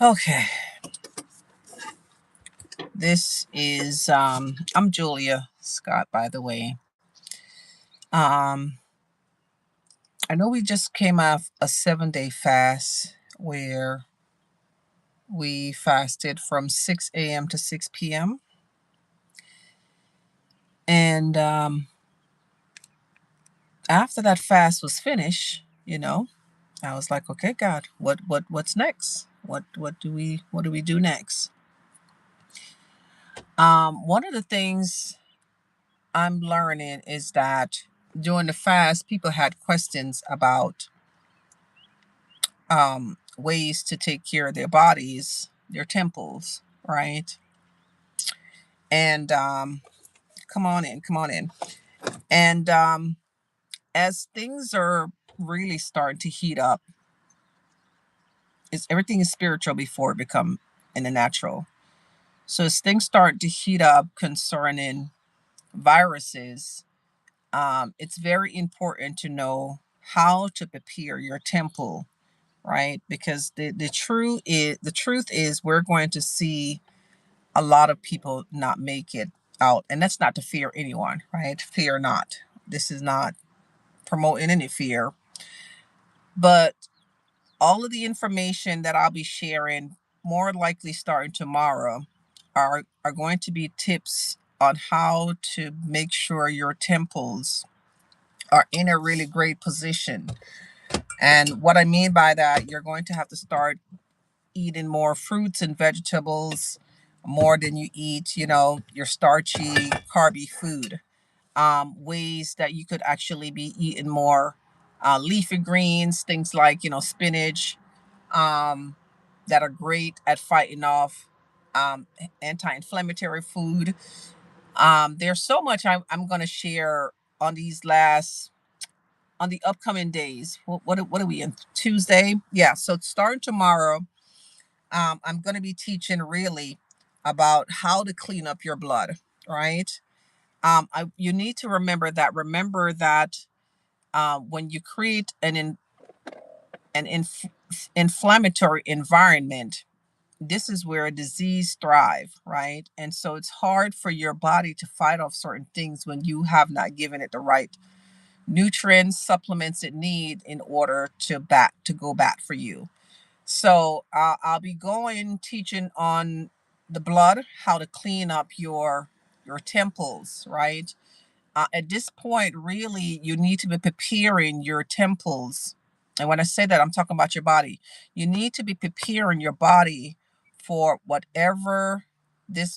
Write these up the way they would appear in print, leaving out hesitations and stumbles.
Okay, this is I'm Julia Scott, by the way. Um I know we just came off a 7-day fast where we fasted from 6 a.m. to 6 p.m. And after that fast was finished, I was like, okay, God, what's next? What do we do next? One of the things I'm learning is that during the fast, people had questions about ways to take care of their bodies, their temples, right? And come on in, come on in. And as things are really starting to heat up, is everything is spiritual before it become in the natural. So as things start to heat up concerning viruses, it's very important to know how to prepare your temple, right? Because the truth is we're going to see a lot of people not make it out. And that's not to fear anyone, right? Fear not. This is not promoting any fear. But all of the information that I'll be sharing, more likely starting tomorrow, are going to be tips on how to make sure your temples are in a really great position. And what I mean by that, you're going to have to start eating more fruits and vegetables more than you eat, your starchy, carby food. Ways that you could actually be eating more leafy greens, things like, spinach, um, that are great at fighting off anti-inflammatory food. There's so much I'm going to share on the upcoming days. What are we in Tuesday? Yeah. So starting tomorrow, I'm going to be teaching really about how to clean up your blood, right? You need to remember that when you create an inflammatory environment, this is where disease thrive, right? And so it's hard for your body to fight off certain things when you have not given it the right nutrients, supplements it need in order to go back for you. So I'll be going teaching on the blood, how to clean up your temples, right? At this point, really, you need to be preparing your temples. And when I say that, I'm talking about your body. You need to be preparing your body for whatever the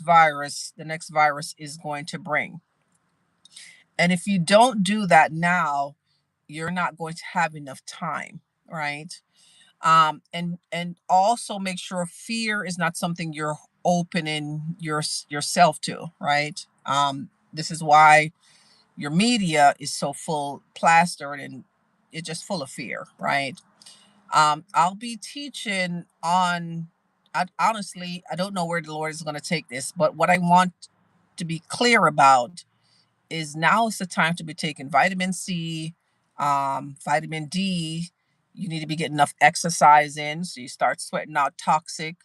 next virus is going to bring. And if you don't do that now, you're not going to have enough time, right? And also make sure fear is not something you're opening yourself to, right? This is why your media is so full plastered and it's just full of fear, right? I'll be teaching on, honestly, I don't know where the Lord is going to take this, but what I want to be clear about is now is the time to be taking vitamin C, vitamin D. You need to be getting enough exercise in so you start sweating out toxic.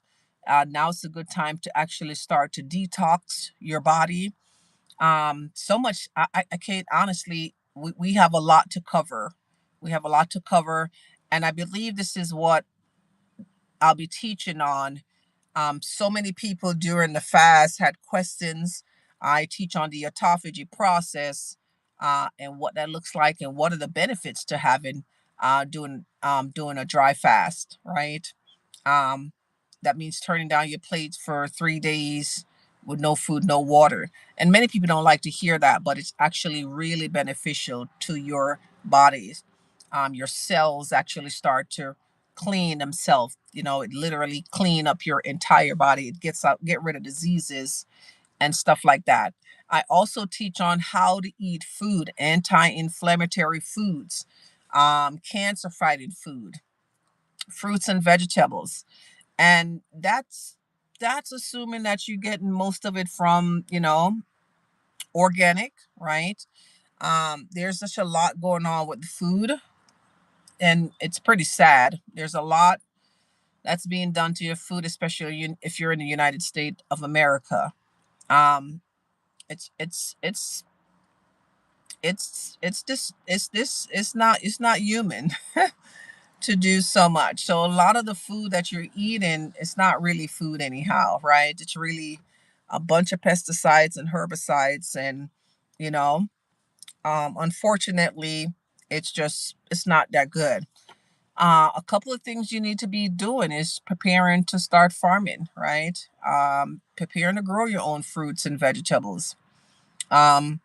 Now it's a good time to actually start to detox your body. So much, I can't honestly, we have a lot to cover. We have a lot to cover. And I believe this is what I'll be teaching on. So many people during the fast had questions. I teach on the autophagy process and what that looks like and what are the benefits to having doing a dry fast, right? Um, that means turning down your plates for 3 days with no food, no water. And many people don't like to hear that, but it's actually really beneficial to your bodies. Your cells actually start to clean themselves. It literally clean up your entire body. It get rid of diseases and stuff like that. I also teach on how to eat food, anti-inflammatory foods, cancer fighting food, fruits and vegetables. And that's assuming that you're getting most of it from, organic, right? There's such a lot going on with the food, and it's pretty sad. There's a lot that's being done to your food, especially if you're in the United States of America. Um, it's not human to do so much. So a lot of the food that you're eating, it's not really food anyhow, right? It's really a bunch of pesticides and herbicides, and you know, unfortunately, it's not that good. A couple of things you need to be doing is preparing to start farming, right? Preparing to grow your own fruits and vegetables. Um,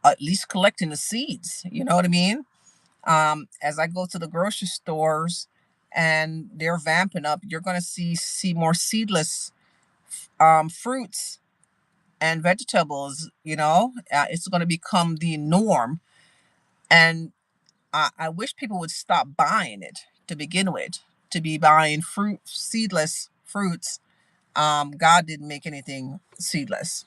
at least collecting the seeds. You know what I mean? As I go to the grocery stores and they're vamping up, you're going to see more seedless fruits and vegetables. It's going to become the norm, and I wish people would stop buying it to begin with. To be buying seedless fruits. God didn't make anything seedless.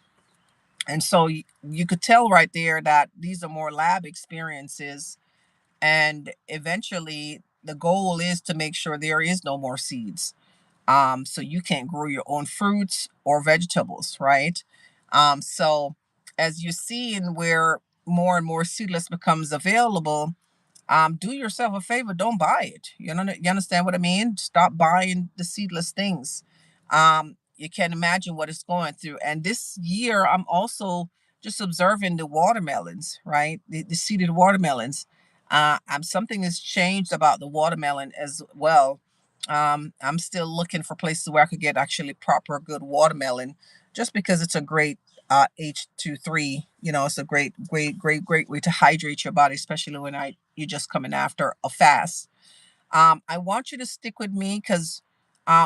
And so you could tell right there that these are more lab experiences. And eventually, the goal is to make sure there is no more seeds. So you can't grow your own fruits or vegetables, right? So as you're seeing where more and more seedless becomes available, do yourself a favor, don't buy it. You understand what I mean? Stop buying the seedless things. You can't imagine what it's going through. And this year I'm also just observing the watermelons, right? The seeded watermelons. I'm Something has changed about the watermelon as well. I'm still looking for places where I could get actually proper good watermelon, just because it's a great H23. It's a great way to hydrate your body, especially when you're just coming after a fast. I want you to stick with me because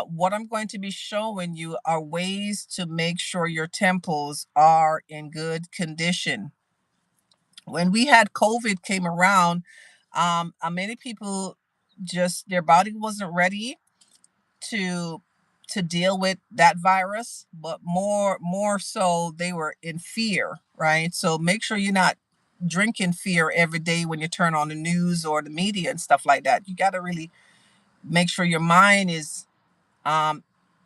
what I'm going to be showing you are ways to make sure your temples are in good condition. When we had COVID came around, many people just their body wasn't ready to deal with that virus, but more so they were in fear, right? So make sure you're not drinking fear every day when you turn on the news or the media and stuff like that. You got to really make sure your mind is um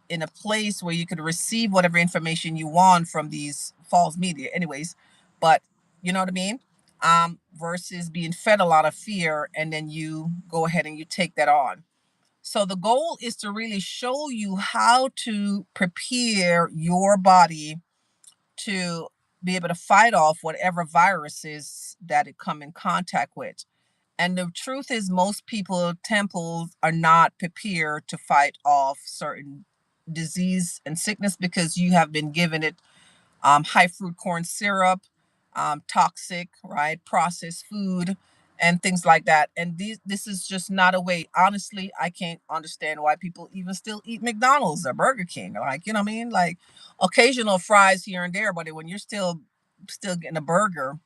in a place where you could receive whatever information you want from these false media anyways. But you know what I mean? Versus being fed a lot of fear and then you go ahead and you take that on. So the goal is to really show you how to prepare your body to be able to fight off whatever viruses that it come in contact with. And the truth is most people temples are not prepared to fight off certain disease and sickness because you have been given it high fruit corn syrup, toxic, right? Processed food and things like that. And this is just not a way. Honestly, I can't understand why people even still eat McDonald's or Burger King. Like, you know what I mean? Like occasional fries here and there, but when you're still getting a burger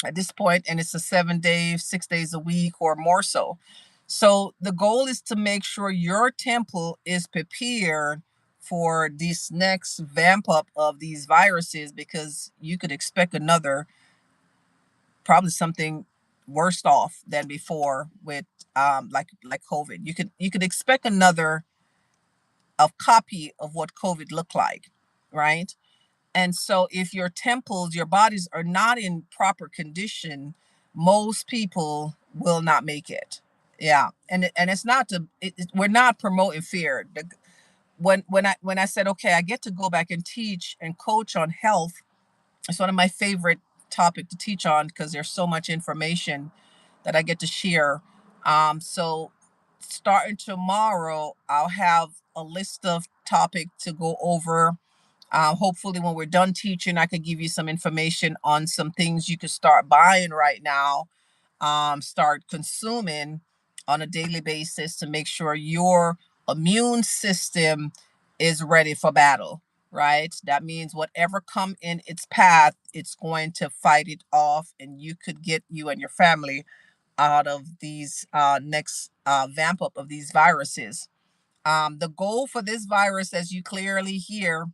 at this point, and it's a 7 day, 6 days a week or more so. So the goal is to make sure your temple is prepared for this next vamp up of these viruses, because you could expect another, probably something worse off than before with like COVID. You could expect another a copy of what COVID looked like, right? And so, if your temples, your bodies are not in proper condition, most people will not make it. Yeah, and it's not we're not promoting fear. When I said okay, I get to go back and teach and coach on health. It's one of my favorite topic to teach on because there's so much information that I get to share. So starting tomorrow, I'll have a list of topic to go over. Hopefully, when we're done teaching, I could give you some information on some things you could start buying right now, start consuming on a daily basis to make sure your immune system is ready for battle, right? That means whatever come in its path, it's going to fight it off, and you could get you and your family out of these next vamp up of these viruses. The goal for this virus, as you clearly hear,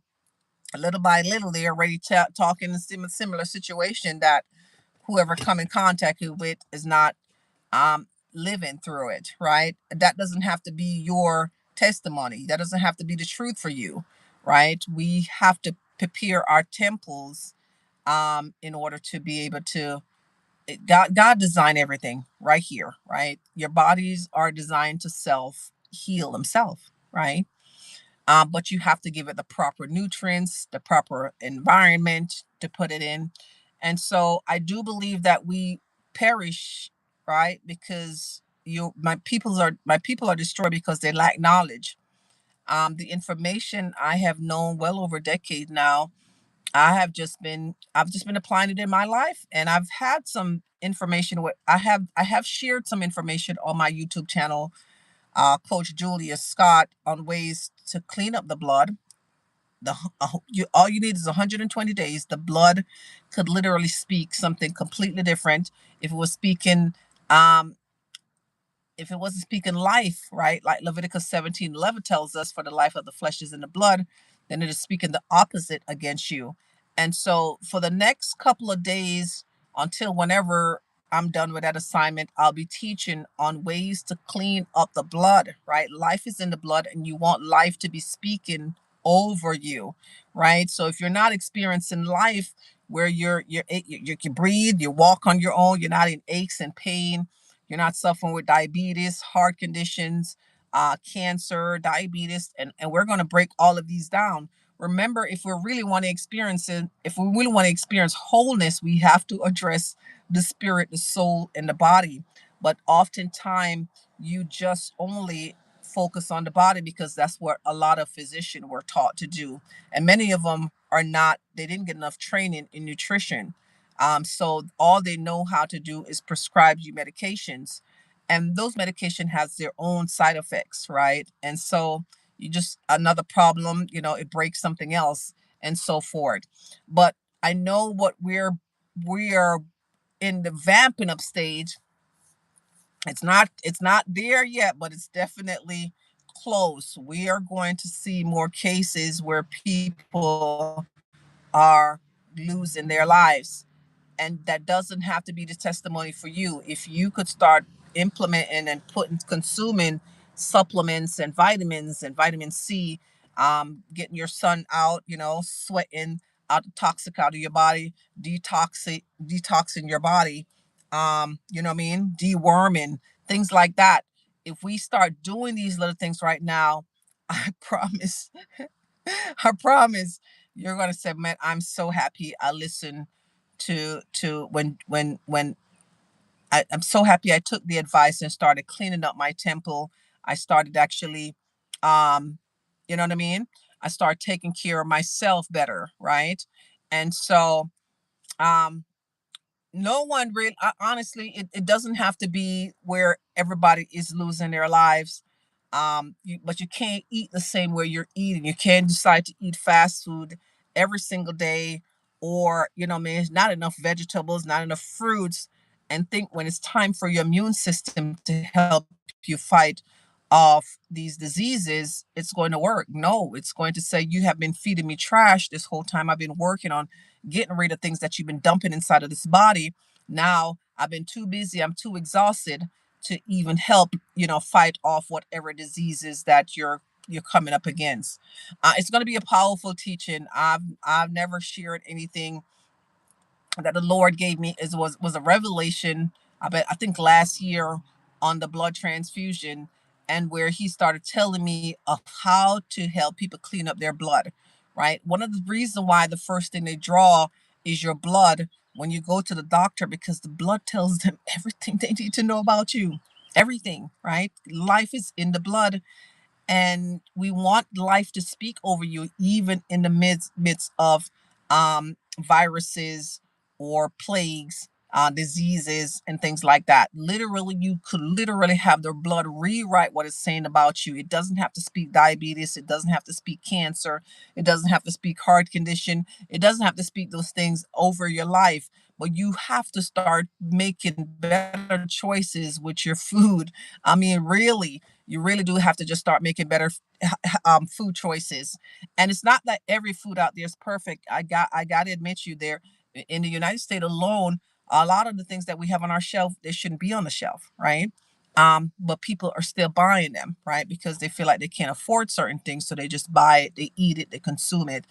little by little, they're already talking in similar situation that whoever come in contact with is not living through it, right? That doesn't have to be your testimony. That doesn't have to be the truth for you, right? We have to prepare our temples in order to be able to. God designed everything right here, right? Your bodies are designed to self heal themselves, right? But you have to give it the proper nutrients, the proper environment to put it in. And so I do believe that we perish, right? Because my people are destroyed because they lack knowledge. The information I have known well over a decade now, I've just been applying it in my life, and I've had some information. I have shared some information on my YouTube channel, Coach Julia Scott, on ways to clean up the blood. All you need is 120 days. The blood could literally speak something completely different. If it was speaking, um, if it wasn't speaking life, right? Like Leviticus 17:11 tells us, for the life of the flesh is in the blood, then it is speaking the opposite against you. And so for the next couple of days, until whenever I'm done with that assignment, I'll be teaching on ways to clean up the blood, right? Life is in the blood, and you want life to be speaking over you, right? So if you're not experiencing life where you can breathe, you walk on your own, you're not in aches and pain, you're not suffering with diabetes, heart conditions, cancer, diabetes, and we're going to break all of these down. Remember, if we really want to experience wholeness, we have to address the spirit, the soul, and the body. But oftentimes, you just only focus on the body because that's what a lot of physicians were taught to do, and many of them are not. They didn't get enough training in nutrition, so all they know how to do is prescribe you medications, and those medication has their own side effects, right? And so you just another problem, it breaks something else, and so forth. But I know what we are in the vamping up stage. It's not there yet, but it's definitely close. We are going to see more cases where people are losing their lives, and that doesn't have to be the testimony for you. If you could start implementing and consuming supplements and vitamins and vitamin C, getting your sun out, sweating out the toxic out of your body, detoxing your body, you know what I mean, deworming, things like that. If we start doing these little things right now, I promise, I promise you're gonna say, man, I'm so happy I listened to when I'm so happy I took the advice and started cleaning up my temple. I started actually, um, you know what I mean? I started taking care of myself better, right? And so, um, no one really, honestly, it doesn't have to be where everybody is losing their lives. But you can't eat the same way you're eating. You can't decide to eat fast food every single day, or what I mean, not enough vegetables, not enough fruits, and think when it's time for your immune system to help you fight off these diseases, it's going to work. No, it's going to say, you have been feeding me trash this whole time. I've been working on getting rid of things that you've been dumping inside of this body. Now I've been too busy, I'm too exhausted to even help, fight off whatever diseases that you're coming up against. It's going to be a powerful teaching. I've never shared anything that the Lord gave me. Was a revelation. I think last year, on the blood transfusion, and where He started telling me of how to help people clean up their blood. Right. One of the reasons why the first thing they draw is your blood when you go to the doctor, because the blood tells them everything they need to know about you. Everything. Right. Life is in the blood, and we want life to speak over you, even in the midst of viruses or plagues, diseases, and things like that. Literally, you could literally have the blood rewrite what it's saying about you. It doesn't have to speak diabetes, it doesn't have to speak cancer, it doesn't have to speak heart condition, it doesn't have to speak those things over your life. But you have to start making better choices with your food. I mean, really, you really do have to just start making better food choices. And it's not that every food out there is perfect. I got to admit, you there in the United States alone, a lot of the things that we have on our shelf, they shouldn't be on the shelf, right? But people are still buying them, right? Because they feel like they can't afford certain things, so they just buy it, they eat it, they consume it,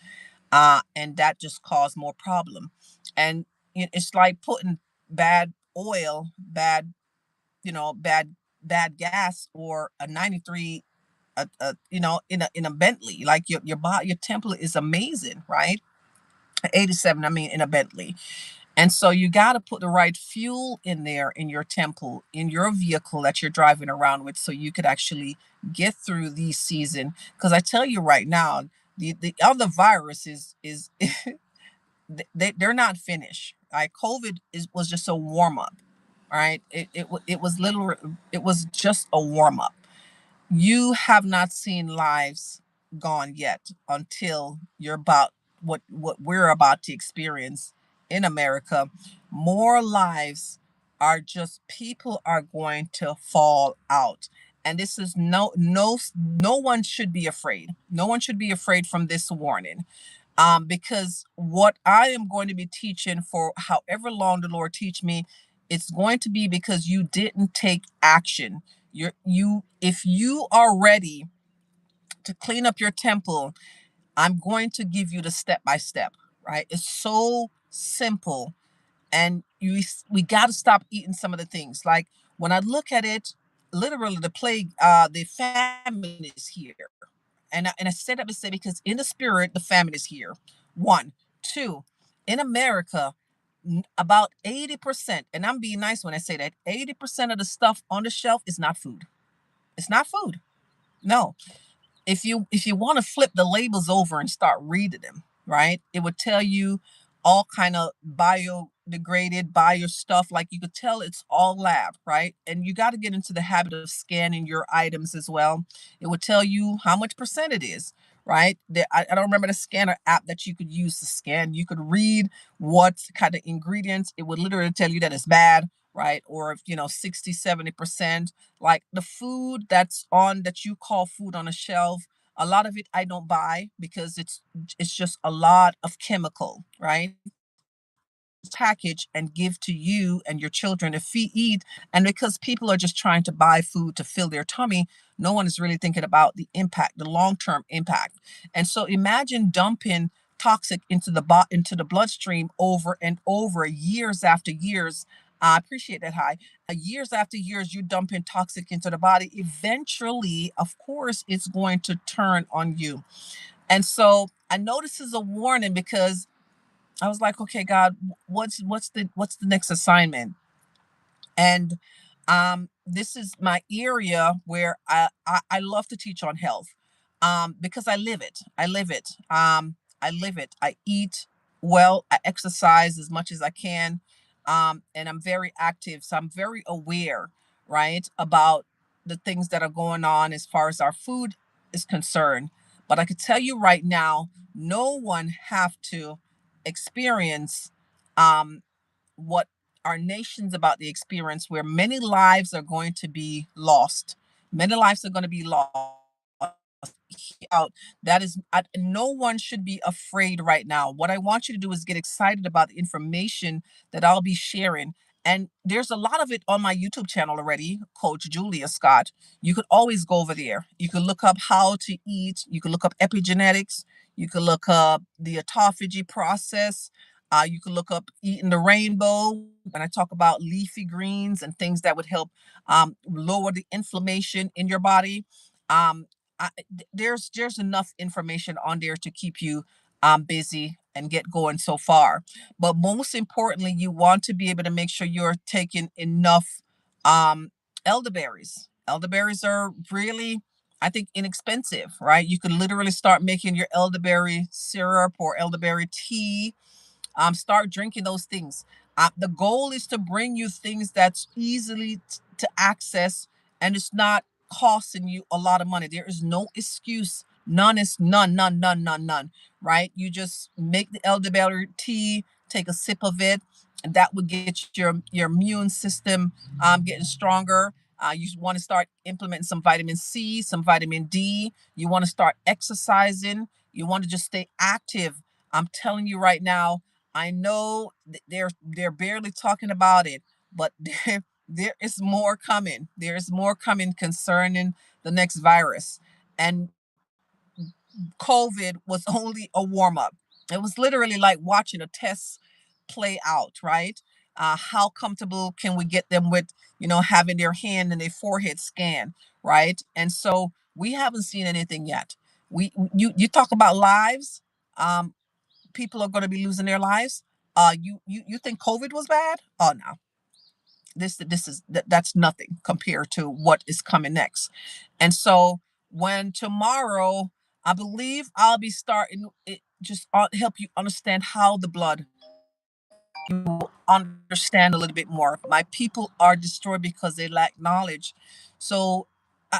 and that just caused more problem. And it's like putting bad oil, bad, bad gas, or a 93, in a Bentley. Like your temple is amazing, right? 87, I mean, in a Bentley. And so you got to put the right fuel in there in your temple, in your vehicle that you're driving around with, so you could actually get through these season. Because I tell you right now, the other virus is they're not finished. Like COVID was just a warm up, right? It was literally, it was just a warm up. You have not seen lives gone yet until you're about what we're about to experience in America. More lives are just, people are going to fall out. And this is no one should be afraid. No one should be afraid from this warning. Because what I am going to be teaching for however long the Lord teach me, it's going to be because you didn't take action. If you are ready to clean up your temple, I'm going to give you the step by step, right? It's so simple. And we got to stop eating some of the things. Like when I look at it, literally the plague, the famine is here. And I said that to say, because in the spirit, the famine is here. One, two, in America, about 80%, and I'm being nice when I say that, 80% of the stuff on the shelf is not food. It's not food. No. If you want to flip the labels over and start reading them, right, it would tell you all kind of biodegraded bio stuff. Like, you could tell it's all lab, right? And you got to get into the habit of scanning your items as well. It would tell you how much percent it is, right? I don't remember the scanner app that you could use to scan. You could read what kind of ingredients. It would literally tell you that it's bad, right? Or if 60, 70%. Like the food that's on, that you call food on a shelf, a lot of it I don't buy, because it's just a lot of chemical, right? Package and give to you and your children if we eat. And because people are just trying to buy food to fill their tummy, no one is really thinking about the impact, the long-term impact. And so imagine dumping toxic into the bloodstream over and over, years after years. I appreciate that, high. Years after years, you dump in toxic into the body. Eventually, of course, it's going to turn on you. And so I know this is a warning, because I was like, okay, God, what's the next assignment? And this is my area where I love to teach on health, because I live it. I live it. I eat well. I exercise as much as I can, and I'm very active. So I'm very aware, right, about the things that are going on as far as our food is concerned. But I could tell you right now, no one have to experience um, what our nation's about the experience, where many lives are going to be lost. Many lives are going to be lost out. That is, no one should be afraid right now. What I want you to do is get excited about the information that I'll be sharing. And there's a lot of it on my YouTube channel already, Coach Julia Scott. You could always go over there. You could look up how to eat. You could look up epigenetics. You could look up the autophagy process. You could look up eating the rainbow. When I talk about leafy greens and things that would help lower the inflammation in your body. Um, there's enough information on there to keep you busy and get going so far. But most importantly, you want to be able to make sure you're taking enough um, elderberries. Elderberries are really, I think, inexpensive, right? You could literally start making your elderberry syrup or elderberry tea. Start drinking those things. The goal is to bring you things that's easily to access, and it's not costing you a lot of money. There is no excuse. None is none, none, none, none, none. Right? You just make the elderberry tea, take a sip of it, and that would get your immune system getting stronger. You want to start implementing some vitamin C, some vitamin D. You want to start exercising. You want to just stay active. I'm telling you right now, I know they're barely talking about it, but there is more coming. There's more coming concerning the next virus. And COVID was only a warm up. It was literally like watching a test play out, right? How comfortable can we get them with, having their hand and their forehead scan, right? And so we haven't seen anything yet. You talk about lives. Um, People are going to be losing their lives. You think COVID was bad? Oh no, that's nothing compared to what is coming next. And so when tomorrow, I believe I'll be starting it, just help you understand how the blood, understand a little bit more. My people are destroyed because they lack knowledge. So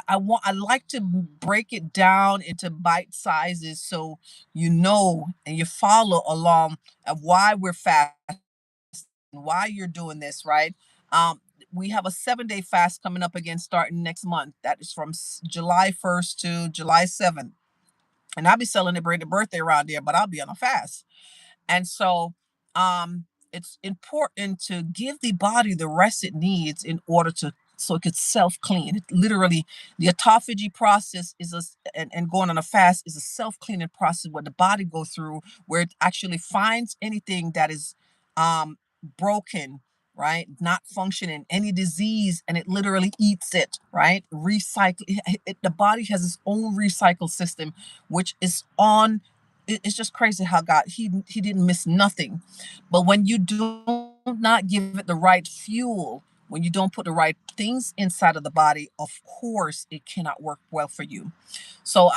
I like to break it down into bite sizes, so and you follow along of why we're fast, why you're doing this, right? Um, we have a 7-day fast coming up again starting next month. That is from July 1st to July 7th. And I'll be celebrating a birthday around there, but I'll be on a fast. And so it's important to give the body the rest it needs in order to so it could self-clean. It literally, the autophagy process is and going on a fast is a self-cleaning process where the body go through, where it actually finds anything that is um broken, right? Not functioning, any disease, and it literally eats it, right? Recycle the body has its own recycle system, which is on it's just crazy how God he didn't miss nothing. But when you do not give it the right fuel, when you don't put the right things inside of the body, of course it cannot work well for you. So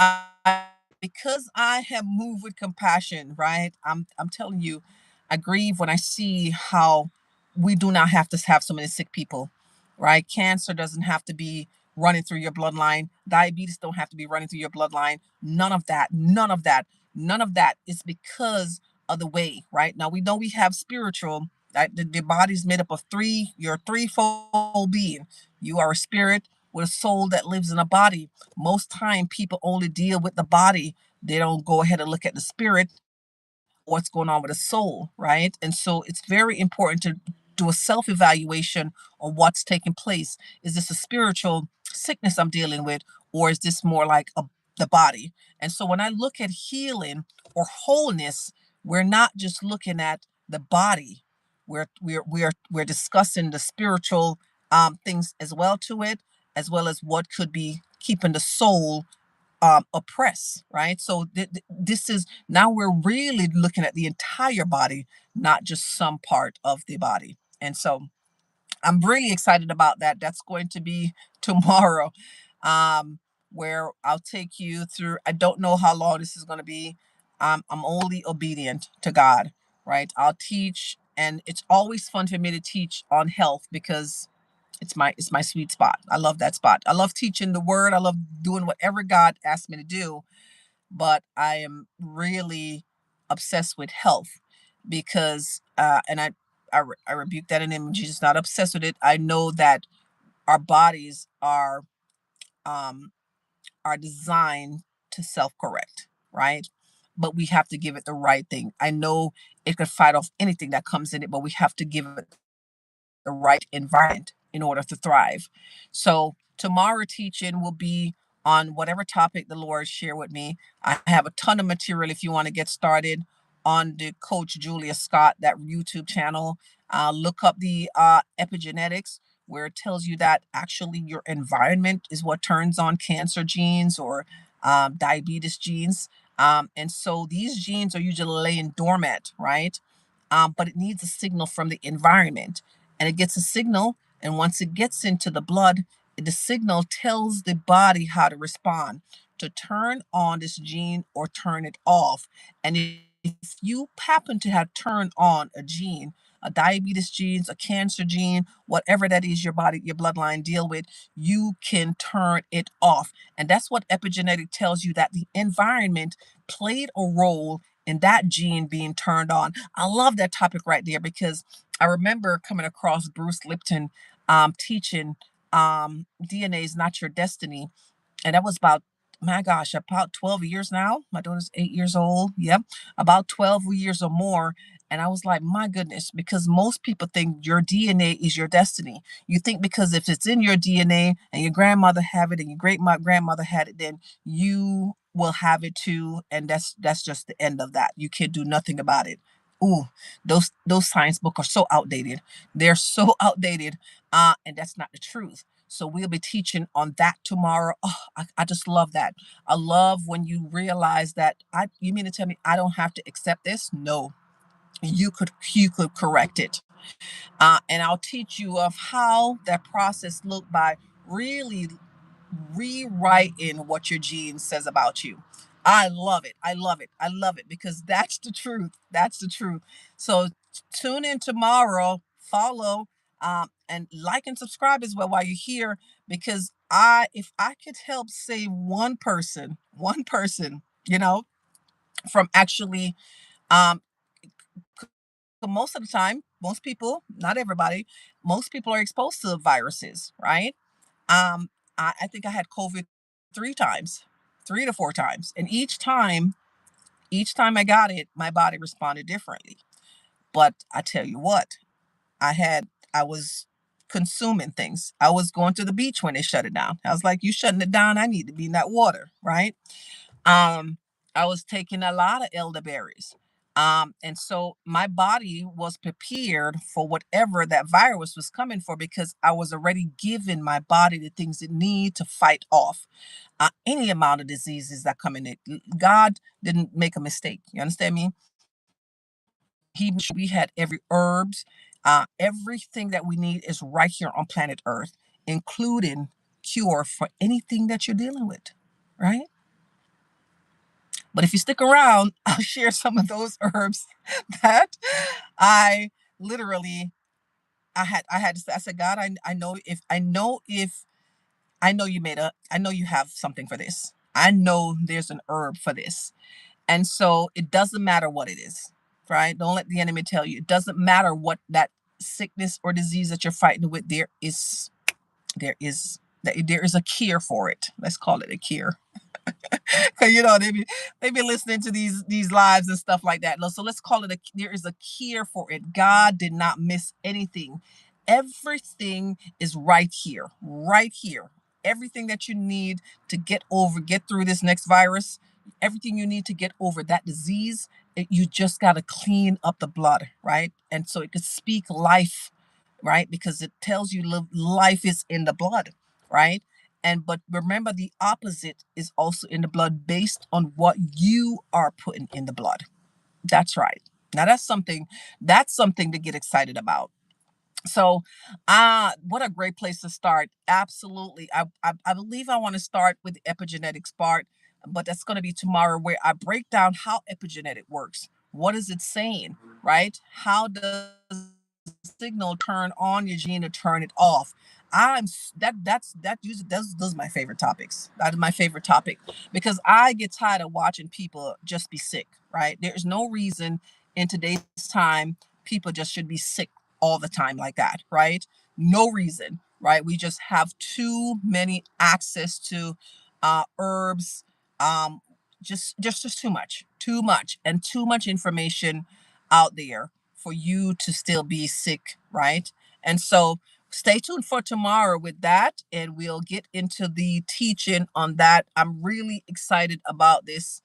because I have moved with compassion, right? I'm telling you, I grieve when I see how we do not have to have so many sick people, right? Cancer doesn't have to be running through your bloodline. Diabetes don't have to be running through your bloodline. None of that. None of that. None of that is because of the way, right? Now we know we have spiritual, that the body's made up of you're a threefold being. You are a spirit with a soul that lives in a body. Most time people only deal with the body. They don't go ahead and look at the spirit, what's going on with the soul, right? And so it's very important to do a self evaluation on what's taking place. Is this a spiritual sickness I'm dealing with, or is this more like the body? And so when I look at healing or wholeness, we're not just looking at the body. We're discussing the spiritual things as well to it, as well as what could be keeping the soul oppress, right? So this is now we're really looking at the entire body, not just some part of the body. And so I'm really excited about that. That's going to be tomorrow, um, where I'll take you through. I don't know how long this is going to be. I'm only obedient to God, right? I'll teach, and it's always fun for me to teach on health because it's my sweet spot. I love that spot. I love teaching the word. I love doing whatever God asked me to do, but I am really obsessed with health because and I rebuke that in the name of Jesus. Not obsessed with it. I know that our bodies um are designed to self-correct, right? But we have to give it the right thing. I know it could fight off anything that comes in it, but we have to give it the right environment in order to thrive. So tomorrow teaching will be on whatever topic the Lord share with me. I have a ton of material if you want to get started on the Coach Julia Scott, that YouTube channel. Look up the epigenetics, where it tells you that actually your environment is what turns on cancer genes or diabetes genes. And so these genes are usually laying dormant, right? But it needs a signal from the environment, and it gets a signal, and once it gets into the blood, the signal tells the body how to respond, to turn on this gene or turn it off. And if you happen to have turned on a gene, a diabetes gene, a cancer gene, whatever that is your body, your bloodline deal with, you can turn it off. And that's what epigenetic tells you, that the environment played a role in that gene being turned on. I love that topic right there because I remember coming across Bruce Lipton teaching DNA is not your destiny. And that was about my gosh, about 12 years now. My daughter's 8 years old. Yep. About 12 years or more. And I was like, my goodness, because most people think your DNA is your destiny. You think because if it's in your DNA and your grandmother have it and your great grandmother had it, then you will have it too. And that's just the end of that. You can't do nothing about it. Ooh, those science books are so outdated. They're so outdated. And that's not the truth. So we'll be teaching on that tomorrow. Oh, I just love that. I love when you realize that you mean to tell me I don't have to accept this? No, you could correct it. And I'll teach you of how that process looked by really rewriting what your gene says about you. I love it. I love it. I love it because that's the truth. That's the truth. So tune in tomorrow, follow, and like and subscribe as well while you're here because if I could help save one person, from actually, um, most of the time, most people, not everybody, most people are exposed to viruses, right? Um, I think I had COVID 3 times, 3 to 4 times. And each time I got it, my body responded differently. But I tell you what, I was consuming things. I was going to the beach when they shut it down. I was like, you shutting it down, I need to be in that water, right? Um, I was taking a lot of elderberries. And so my body was prepared for whatever that virus was coming for because I was already giving my body the things it need to fight off any amount of diseases that come in it. God didn't make a mistake. You understand me? We had every herbs, everything that we need is right here on planet Earth, including cure for anything that you're dealing with, right? But if you stick around, I'll share some of those herbs that I literally I said, God, I know I know you have something for this. I know there's an herb for this. And so it doesn't matter what it is, right? Don't let the enemy tell you. It doesn't matter what that sickness or disease that you're fighting with. There is a cure for it. Let's call it a cure. Cause they be listening to these lives and stuff like that. No, so let's call it there is a cure for it. God did not miss anything. Everything is right here, right here. Everything that you need to get through this next virus, everything you need to get over that disease, you just got to clean up the blood, right? And so it could speak life, right? Because it tells you life is in the blood, right? And but remember, the opposite is also in the blood based on what you are putting in the blood. That's right. Now that's something to get excited about. So what a great place to start. Absolutely. I believe I want to start with the epigenetics part, but that's going to be tomorrow where I break down how epigenetic works. What is it saying, right? How does signal turn on your gene to turn it off? I'm s- that usually those are my favorite topics. That is my favorite topic because I get tired of watching people just be sick, right? There's no reason in today's time people just should be sick all the time like that, right? No reason, right? We just have too many access to herbs, um, just too much, and too much information out there for you to still be sick, right? And so stay tuned for tomorrow with that, and we'll get into the teaching on that. I'm really excited about this.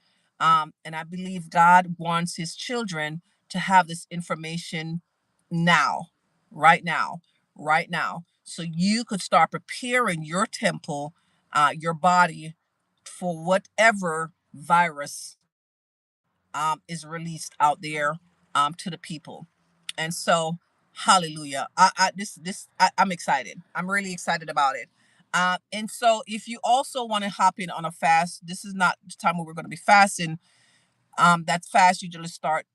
And I believe God wants his children to have this information now, right now, right now. So you could start preparing your temple, your body for whatever virus is released out there to the people. And so, hallelujah. I'm excited. I'm really excited about it. And so, if you also want to hop in on a fast, this is not the time where we're going to be fasting. That fast usually start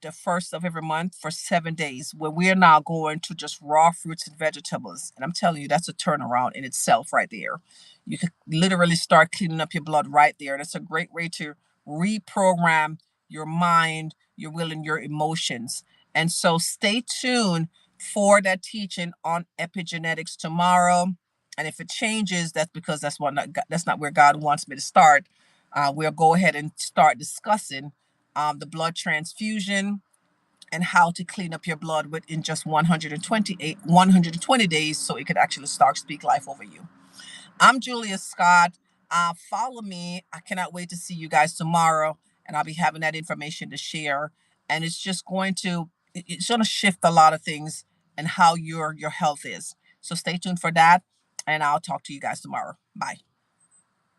the first of every month for 7 days, where we're now going to just raw fruits and vegetables. And I'm telling you, that's a turnaround in itself right there. You could literally start cleaning up your blood right there. That's a great way to reprogram your mind, your will, and your emotions. And so stay tuned for that teaching on epigenetics tomorrow. And if it changes, that's because that's not where God wants me to start. We'll go ahead and start discussing the blood transfusion and how to clean up your blood within just 120 days so it could actually start speak life over you. I'm Julia Scott. Follow me. I cannot wait to see you guys tomorrow, and I'll be having that information to share. And it's just it's going to shift a lot of things and how your health is. So stay tuned for that, and I'll talk to you guys tomorrow. Bye.